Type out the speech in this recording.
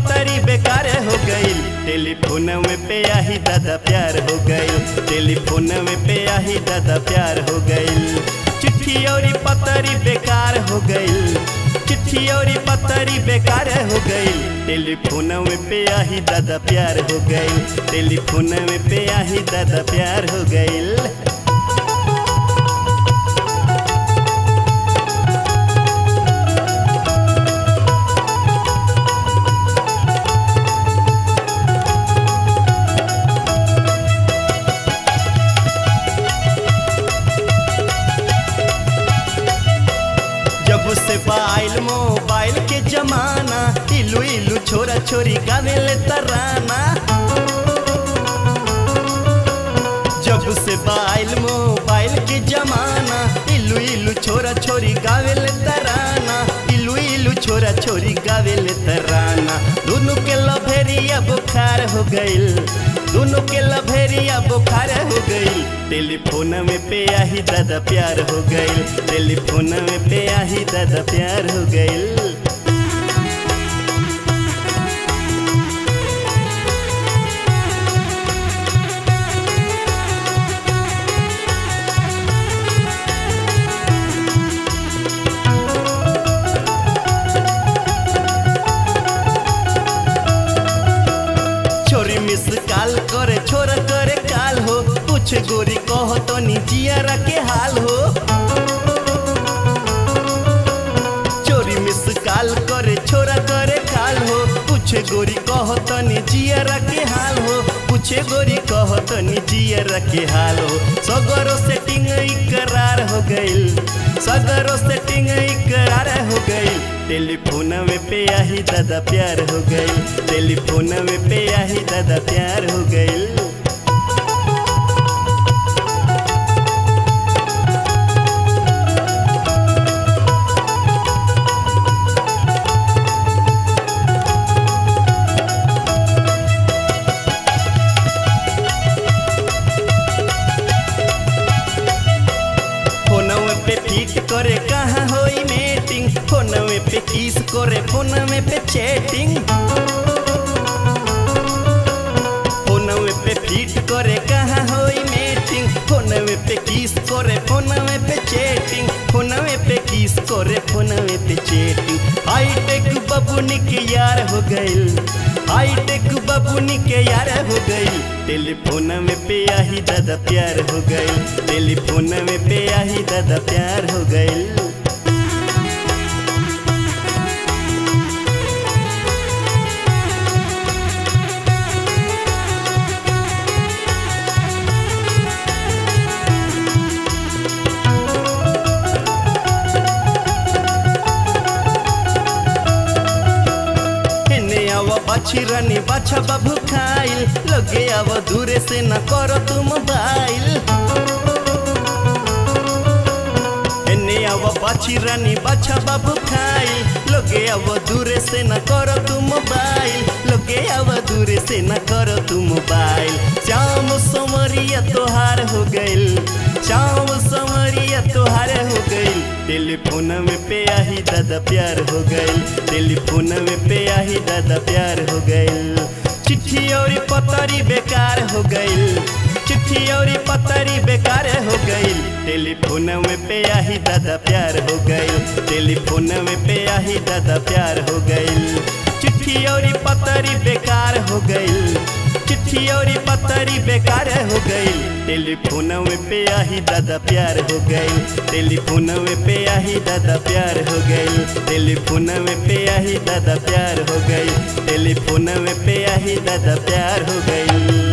पतरी बेकार हो गई, टेलीफोन में पे आही दादा प्यार हो गई, टेलीफोन में पे आही दादा प्यार हो गई। चिट्ठी और पतरी बेकार हो गई, चिट्ठी और पतरी बेकार हो गई, टेलीफोन में पे आही दादा प्यार हो गई, टेलीफोन में पे आही दादा प्यार हो गई। जब से बाइल मोबाइल के जमाना, इलू इलू छोरा छोरी गावेले तराना। जब से बाइल मोबाइल के जमाना, इलू इलू छोरा छोरी गावेले तराना, इलू इलू छोरा छोरी गावेले तराना। दोनों के लभेरिया बुखार हो गइल, दोनों के लभेरिया बुखार हो गइल, टेलीफोन में पे आही दादा प्यार हो गइल, टेलीफोन में पे आही दादा प्यार हो गइल। छोरी मिस काल करे छोरा करे काल हो, कुछ गोरी कहो तो निजियारा के हाल हो। छोरी मिस काल करे छोरा करे काल हो, कुछ गोरी कहो तो निजियारा के हाल हो, कुछ गोरी कहो तो निजियारा के हाल हो। सगरो सेटिंग इकरार हो गइल, सगरो सेटिंग इकरार हो गइल, टेलीफोन में पे आही दादा प्यार हो गइल, टेलीफोन में पे आही दादा प्यार हो गइल। पे फिट करे कहाँ होई मीटिंग, फोन में पे किस करे फोन में पे चैटिंग। फोन में पे फिट करे कहाँ होई मीटिंग, फोन में पे किस करे फोन में पे चैटिंग, फोन में पे किस करे फोन में पे चैटिंग। हाईटेक बबुनी के यार हो गइल, हाईटेक बबुनी के यार हो गइल, टेलीफोन में पे आही दादा प्यार हो गइल, टेलीफोन में पे आही दादा प्यार हो गइल। बाछी रानी बाछा बाबू खाइल, लगे आव दूरे से न करो तुम मोबाइल। एने आव बाछी रानी बाछा बाबू खाइल, लगे आव दूरे से न करो तुम मोबाइल, लगे आव दूरे से न करो तुम मोबाइल। श्याम समरिया तोहार हो गइल, श्याम समरिया तोहार हो गइल, टेलीफोन में पे आही दादा प्यार हो गइल, टेलीफोन में पे आही दादा प्यार हो गइल। चिट्ठी और पतरी बेकार हो गइल, चिट्ठी और पतरी बेकार हो गइल, टेलीफोन में पे आही दादा प्यार हो गइल, टेलीफोन में पे आही दादा प्यार हो गइल। चिट्ठी और पतरी बेकार हो गइल, चिट्ठी और पतरी बेकार हो गइल, टेलीफोन में पे आही दादा प्यार हो गइल, टेलीफोन में पे आही दादा प्यार हो गइल, टेलीफोन में पे आही दादा प्यार हो गइल, टेलीफोन में पे आही दादा प्यार हो गइल।